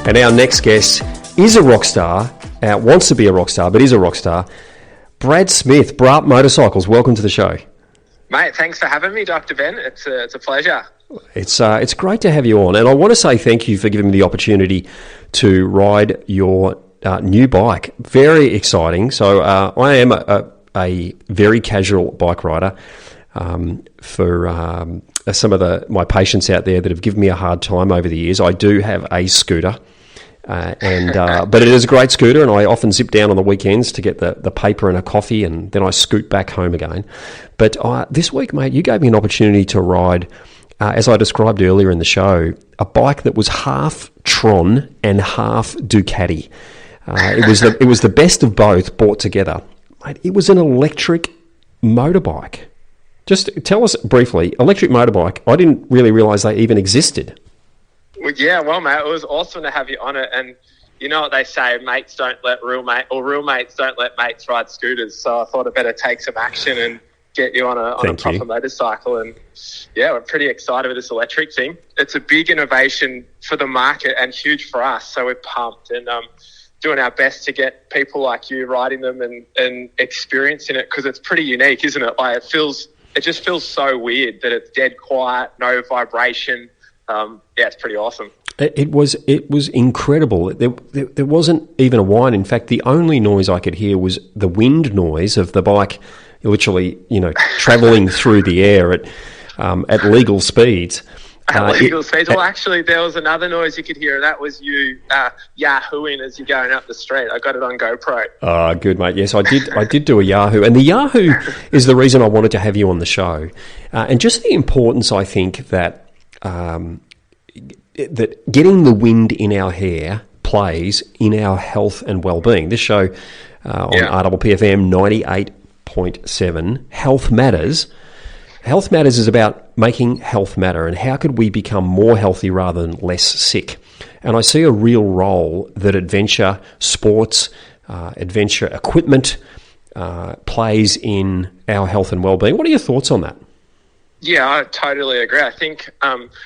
And our next guest is a rock star, wants to be a rock star, but is a rock star. Brad Smith, Braaap Motorcycles, welcome to the show. Mate, thanks for having me, Dr. Ben. It's a pleasure. It's great to have you on, and I want to say thank you for giving me the opportunity to ride your new bike. Very exciting. So I am a very casual bike rider. For some of my patients out there that have given me a hard time over the years, I do have a scooter. But it is a great scooter, and I often zip down on the weekends to get the paper and a coffee, and then I scoot back home again. But this week, mate, you gave me an opportunity to ride, as I described earlier in the show, a bike that was half Tron and half Ducati. It was the best of both brought together. Mate, it was an electric motorbike. Just tell us briefly, electric motorbike, I didn't really realise they even existed. Well, yeah, well, mate, it was awesome to have you on it. And you know what they say, mates don't let real mates don't let mates ride scooters. So I thought I'd better take some action and get you on a proper motorcycle. And yeah, we're pretty excited with this electric thing. It's a big innovation for the market and huge for us. So we're pumped and doing our best to get people like you riding them and experiencing it, because it's pretty unique, isn't it? Like it just feels so weird that it's dead quiet, no vibration. It's pretty awesome. It was incredible. There wasn't even a whine. In fact, the only noise I could hear was the wind noise of the bike, literally, travelling through the air at legal speeds. Speeds. Well, actually, there was another noise you could hear, and that was you yahooing as you're going up the street. I got it on GoPro. Oh, good, mate. Yes, I did do a yahoo. And the yahoo is the reason I wanted to have you on the show. And just the importance, I think, that getting the wind in our hair plays in our health and well-being. This show on RPPFM 98.7, Health Matters. Health Matters is about making health matter, and how could we become more healthy rather than less sick? And I see a real role that adventure sports, adventure equipment plays in our health and well-being. What are your thoughts on that? Yeah, I totally agree. I think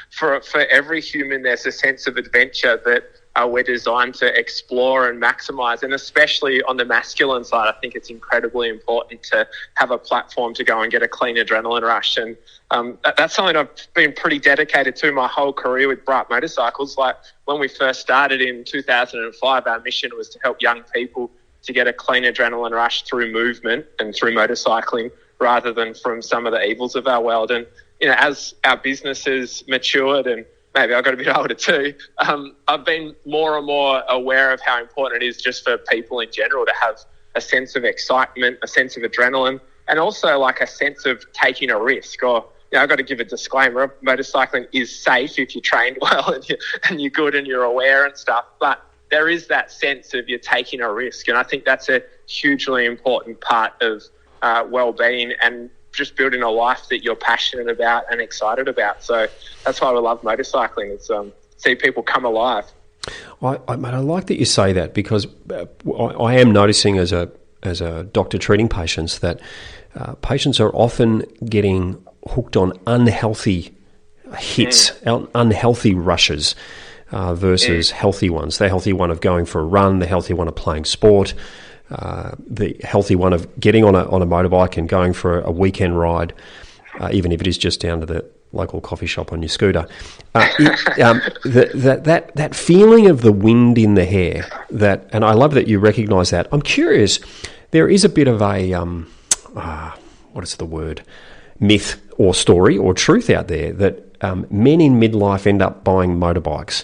for every human, there's a sense of adventure that we're designed to explore and maximise, and especially on the masculine side, I think it's incredibly important to have a platform to go and get a clean adrenaline rush. And that's something I've been pretty dedicated to my whole career with Braaap Motorcycles. Like when we first started in 2005, our mission was to help young people to get a clean adrenaline rush through movement and through motorcycling, rather than from some of the evils of our world. And, as our businesses matured, and maybe I got a bit older too, I've been more and more aware of how important it is just for people in general to have a sense of excitement, a sense of adrenaline, and also like a sense of taking a risk. Or, I've got to give a disclaimer, motorcycling is safe if you're trained well and you're good and you're aware and stuff, but there is that sense of you're taking a risk. And I think that's a hugely important part of well-being and just building a life that you're passionate about and excited about. So that's why I love motorcycling, is see people come alive. I like that you say that, because I am noticing as a doctor treating patients that patients are often getting hooked on unhealthy hits, unhealthy rushes versus healthy ones. The healthy one of going for a run, the healthy one of playing sport, the healthy one of getting on a motorbike and going for a weekend ride, even if it is just down to the local coffee shop on your scooter. That feeling of the wind in the hair, and I love that you recognise that. I'm curious, there is a bit of a what is the word? Myth or story or truth out there that men in midlife end up buying motorbikes.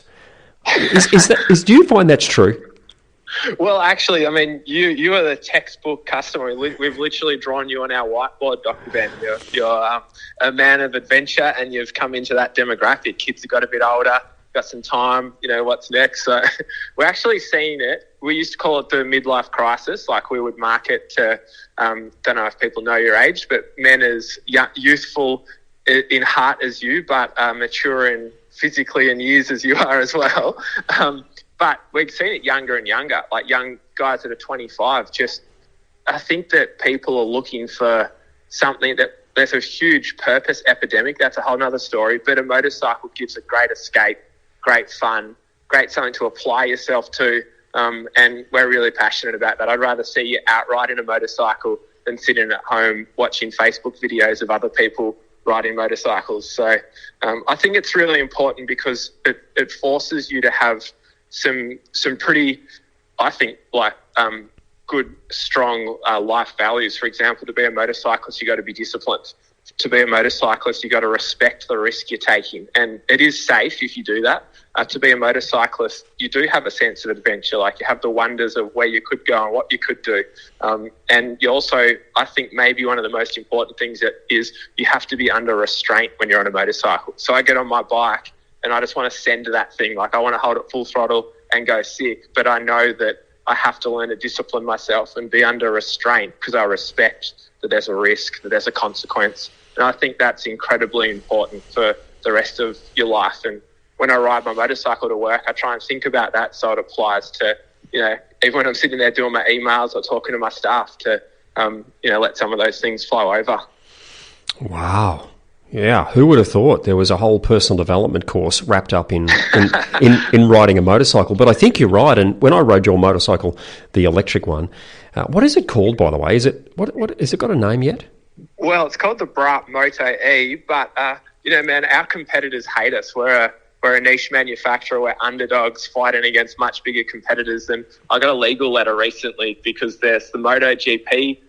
Do you find that's true? Well, actually, I mean, you are the textbook customer. We've literally drawn you on our whiteboard, Dr. Ben. You're a man of adventure, and you've come into that demographic. Kids have got a bit older, got some time, what's next. So we're actually seeing it. We used to call it the midlife crisis. Like we would market to, don't know if people know your age, but men as youthful in heart as you, but mature in physically in years as you are as well. But we've seen it younger and younger, like young guys that are 25. I think that people are looking for something that there's a huge purpose epidemic. That's a whole nother story. But a motorcycle gives a great escape, great fun, great something to apply yourself to. And we're really passionate about that. I'd rather see you out riding a motorcycle than sitting at home watching Facebook videos of other people riding motorcycles. So I think it's really important because it forces you to have some pretty, I think, like good, strong life values. For example, to be a motorcyclist, you got to be disciplined. To be a motorcyclist, you got to respect the risk you're taking, and it is safe if you do that. To be a motorcyclist, you do have a sense of adventure. Like, you have the wonders of where you could go and what you could do. And you also, I think maybe one of the most important things is you have to be under restraint when you're on a motorcycle. So I get on my bike and I just want to send that thing. Like, I want to hold it full throttle and go sick, but I know that I have to learn to discipline myself and be under restraint because I respect that there's a risk, that there's a consequence. And I think that's incredibly important for the rest of your life. And when I ride my motorcycle to work, I try and think about that so it applies to, even when I'm sitting there doing my emails or talking to my staff to, let some of those things flow over. Wow. Yeah, who would have thought there was a whole personal development course wrapped up in riding a motorcycle? But I think you're right. And when I rode your motorcycle, the electric one, what is it called, by the way? Is it got a name yet? Well, it's called the Braaap MotoE, but man, our competitors hate us. We're a niche manufacturer. We're underdogs fighting against much bigger competitors. And I got a legal letter recently because there's the MotoGP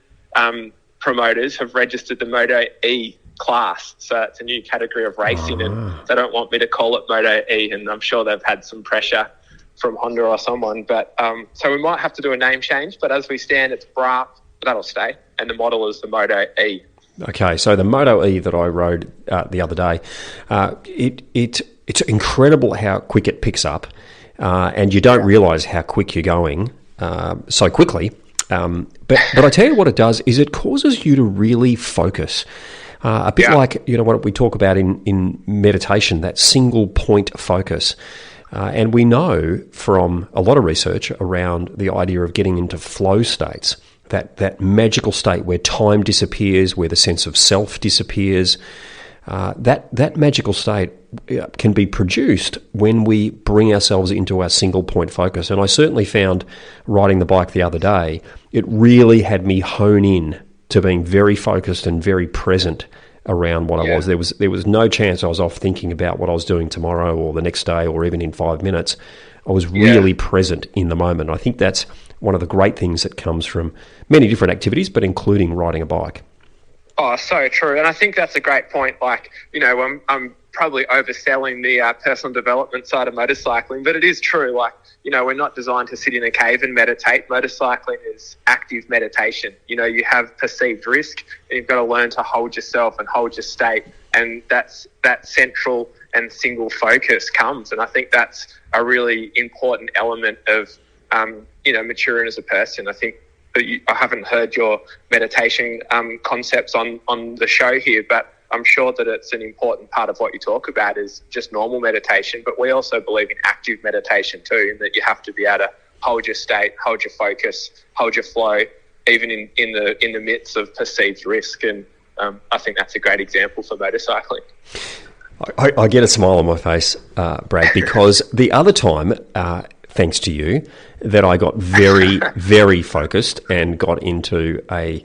promoters have registered the MotoE class, so it's a new category of racing, and they don't want me to call it MotoE, and I'm sure they've had some pressure from Honda or someone, but so we might have to do a name change, but as we stand, it's Braaap, that'll stay, and the model is the MotoE. Okay, so the MotoE that I rode the other day, it's incredible how quick it picks up, and you don't realise how quick you're going so quickly, but I tell you what it does is it causes you to really focus. A bit like, what we talk about in meditation, that single point focus. And we know from a lot of research around the idea of getting into flow states, that magical state where time disappears, where the sense of self disappears, that magical state can be produced when we bring ourselves into our single point focus. And I certainly found riding the bike the other day, it really had me hone in to being very focused and very present around what I was. There was no chance I was off thinking about what I was doing tomorrow or the next day or even in 5 minutes. I was really present in the moment. I think that's one of the great things that comes from many different activities, but including riding a bike. Oh, so true. And I think that's a great point. Like, I'm probably overselling the personal development side of motorcycling, but it is true. Like, we're not designed to sit in a cave and meditate. Motorcycling is active meditation. You have perceived risk and you've got to learn to hold yourself and hold your state. And that central and single focus comes. And I think that's a really important element of, maturing as a person. I think I haven't heard your meditation concepts on the show here, but I'm sure that it's an important part of what you talk about is just normal meditation, but we also believe in active meditation too, in that you have to be able to hold your state, hold your focus, hold your flow, even in the midst of perceived risk. And I think that's a great example for motorcycling. I get a smile on my face, Brad, because the other time, thanks to you, that I got very, very focused and got into a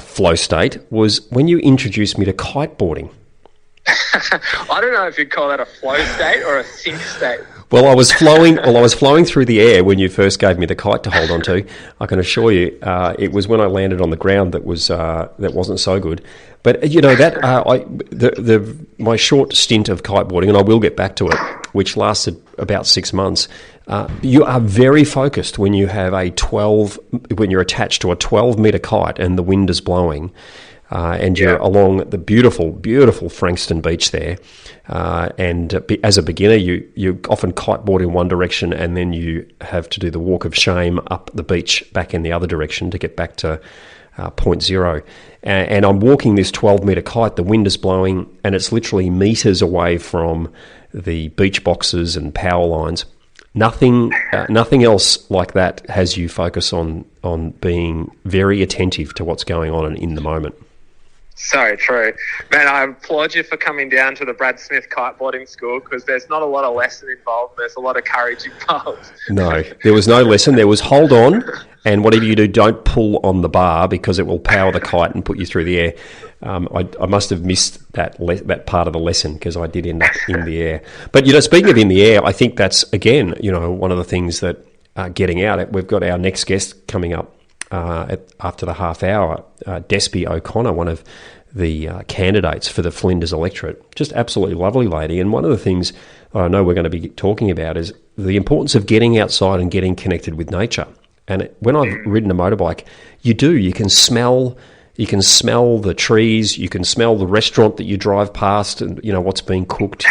flow state was when you introduced me to kiteboarding. I don't know if you'd call that a flow state or a sync state. Well, I was flowing through the air when you first gave me the kite to hold onto. I can assure you, it was when I landed on the ground that wasn't so good. But my short stint of kiteboarding, and I will get back to it, which lasted about 6 months. You are very focused when you have when you're attached to a 12-meter kite and the wind is blowing. And you're along the beautiful, beautiful Frankston beach there. And as a beginner, you often kiteboard in one direction and then you have to do the walk of shame up the beach back in the other direction to get back to point zero. And I'm walking this 12-meter kite, the wind is blowing, and it's literally meters away from the beach boxes and power lines. Nothing else like that has you focus on being very attentive to what's going on in the moment. So true. Man, I applaud you for coming down to the Brad Smith kiteboarding school, because there's not a lot of lesson involved. There's a lot of courage involved. No, there was no lesson. There was hold on, and whatever you do, don't pull on the bar because it will power the kite and put you through the air. I must have missed that part of the lesson because I did end up in the air. But, speaking of in the air, I think that's, again, one of the things that getting out. We've got our next guest coming up after the half hour, Despy O'Connor, one of the candidates for the Flinders electorate. Just absolutely lovely lady. And one of the things I know we're going to be talking about is the importance of getting outside and getting connected with nature. And when I've ridden a motorbike, you can smell the trees, you can smell the restaurant that you drive past, and what's being cooked.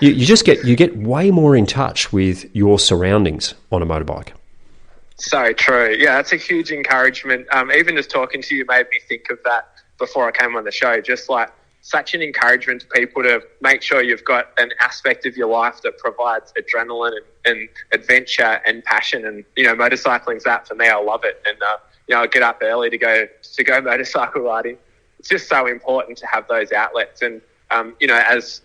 You get way more in touch with your surroundings on a motorbike. So true. Yeah, that's a huge encouragement. Even just talking to you made me think of that before I came on the show. Just like such an encouragement to people to make sure you've got an aspect of your life that provides adrenaline and adventure and passion. And motorcycling's that for me. I love it, and I get up early to go motorcycle riding. It's just so important to have those outlets. And as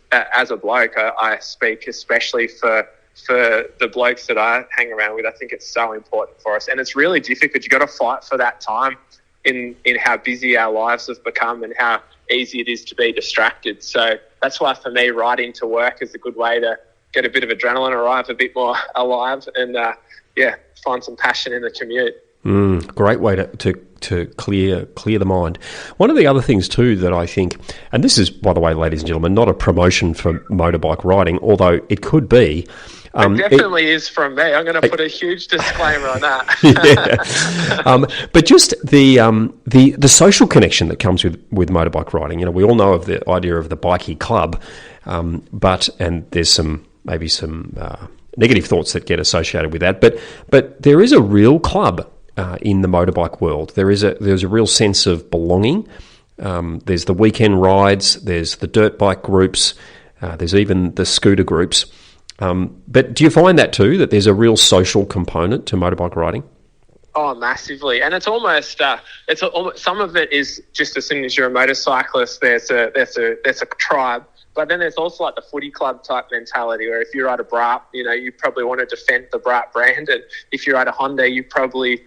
a bloke, I speak especially for the blokes that I hang around with. I think it's so important for us, and it's really difficult. You got to fight for that time in how busy our lives have become and how easy it is to be distracted. So that's why for me, riding to work is a good way to get a bit of adrenaline, arrive a bit more alive, and find some passion in the commute. Great way to clear the mind. One of the other things too that I think, and this is, by the way, ladies and gentlemen, not a promotion for motorbike riding, although it could be. It definitely is from me. I'm going to put a huge disclaimer on that. But just the social connection that comes with motorbike riding. We all know of the idea of the bikie club, and there's maybe some negative thoughts that get associated with that. But there is a real club in the motorbike world. There's a real sense of belonging. There's the weekend rides. There's the dirt bike groups. There's even the scooter groups. But do you find that too, that there's a real social component to motorbike riding? Oh, massively. And it's almost, some of it is just as soon as you're a motorcyclist, there's a tribe. But then there's also like the footy club type mentality, where if you ride a Braaap, you probably want to defend the Braaap brand. And if you ride a Honda, you probably,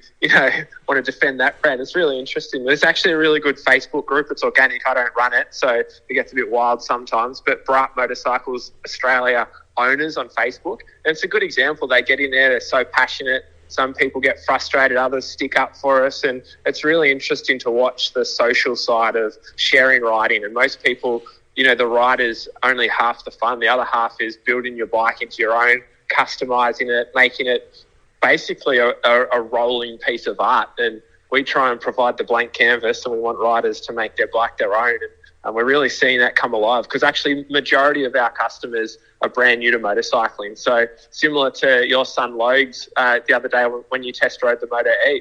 want to defend that brand. It's really interesting. There's actually a really good Facebook group. It's organic. I don't run it, so it gets a bit wild sometimes. But Braaap Motorcycles Australia owners on Facebook. And it's a good example. They get in there. They're so passionate. Some people get frustrated. Others stick up for us. And it's really interesting to watch the social side of sharing riding. And most people, the ride is only half the fun. The other half is building your bike into your own, customizing it, making it basically a rolling piece of art. And we try and provide the blank canvas, and we want riders to make their bike their own. And we're really seeing that come alive, because actually majority of our customers are brand new to motorcycling. So similar to your son Logs the other day when you test rode the MotoE,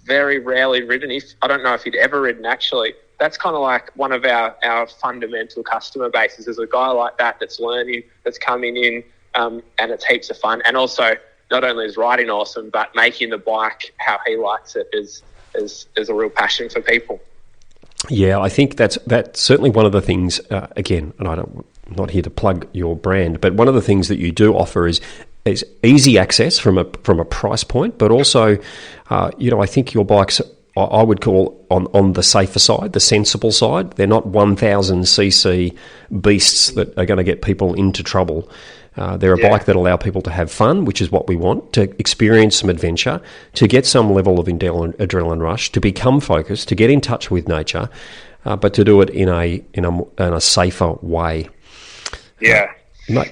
very rarely ridden. I don't know if he'd ever ridden actually. That's kind of like one of our fundamental customer bases, is a guy like that that's learning, that's coming in, and it's heaps of fun. And also, not only is riding awesome, but making the bike how he likes it is a real passion for people. Yeah, I think that's certainly one of the things, again, and I'm not here to plug your brand, but one of the things that you do offer is easy access from a price point, but also, I think your bikes, I would call on the safer side, the sensible side. They're not 1,000cc beasts that are going to get people into trouble. They're a bike that allow people to have fun, which is what we want, to experience some adventure, to get some level of adrenaline rush, to become focused, to get in touch with nature, but to do it in a safer way. Yeah,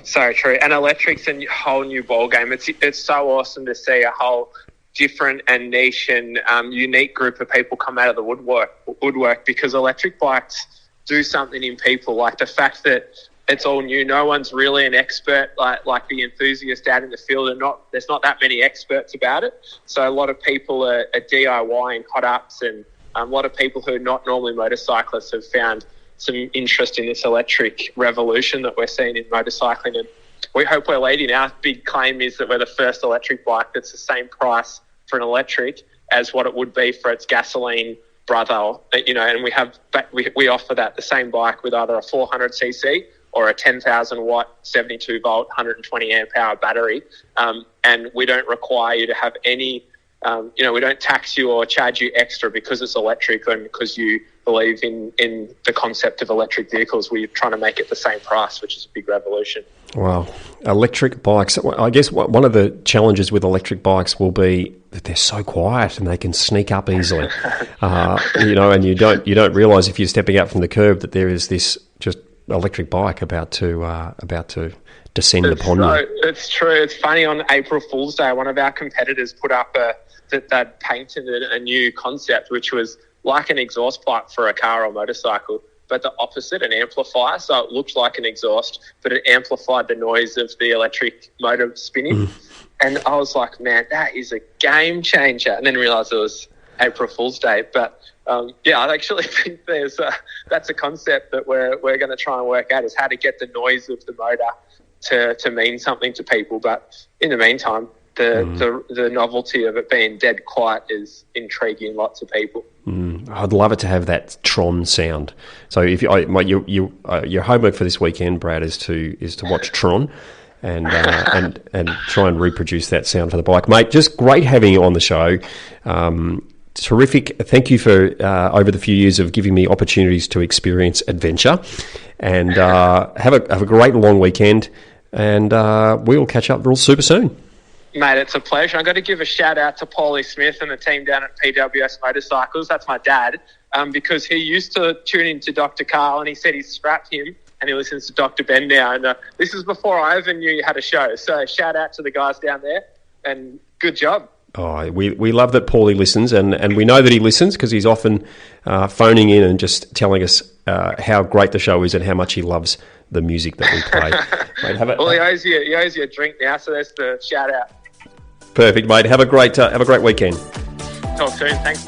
so true. And electric's a whole new ballgame. It's so awesome to see a whole different and niche and unique group of people come out of the woodwork, because electric bikes do something in people, like the fact that it's all new. No one's really an expert like the enthusiast out in the field, and there's not that many experts about it. So a lot of people are DIYing hot ups, and a lot of people who are not normally motorcyclists have found some interest in this electric revolution that we're seeing in motorcycling. And we hope we're leading. Our big claim is that we're the first electric bike that's the same price for an electric as what it would be for its gasoline brother, and we offer that the same bike with either a 400cc or a 10,000 watt, 72 volt, 120 amp hour battery. And we don't require you to have any, we don't tax you or charge you extra because it's electric and because you believe in the concept of electric vehicles. We're trying to make it the same price, which is a big revolution. Wow. Electric bikes. I guess one of the challenges with electric bikes will be that they're so quiet and they can sneak up easily. And you don't realise if you're stepping out from the curb that there is this just electric bike about to descend upon you. It's true. It's funny, on April Fool's Day, one of our competitors put up that they'd painted a new concept, which was like an exhaust pipe for a car or motorcycle, but the opposite, an amplifier. So it looked like an exhaust, but it amplified the noise of the electric motor spinning. And I was like, man, that is a game changer. And then realised it was April Fool's Day. But I actually think that's a concept that we're going to try and work out, is how to get the noise of the motor to mean something to people. But in the meantime, the novelty of it being dead quiet is intriguing lots of people. I'd love it to have that Tron sound. So if your homework for this weekend, Brad, is to watch Tron and try and reproduce that sound for the bike, mate. Just great having you on the show. Terrific. Thank you for over the few years of giving me opportunities to experience adventure, and have a great long weekend. And we'll catch up real super soon. Mate, it's a pleasure. I've got to give a shout out to Paulie Smith and the team down at PWS Motorcycles. That's my dad, because he used to tune into Dr. Carl, and he said he's scrapped him and he listens to Dr. Ben now. And this is before I even knew you had a show. So shout out to the guys down there, and good job. Oh, we love that Paulie listens, and we know that he listens because he's often phoning in and just telling us how great the show is and how much he loves the music that we play. Mate, well, he owes you a drink now, so that's the shout out. Perfect, mate. Have a great weekend. Talk soon. Thanks.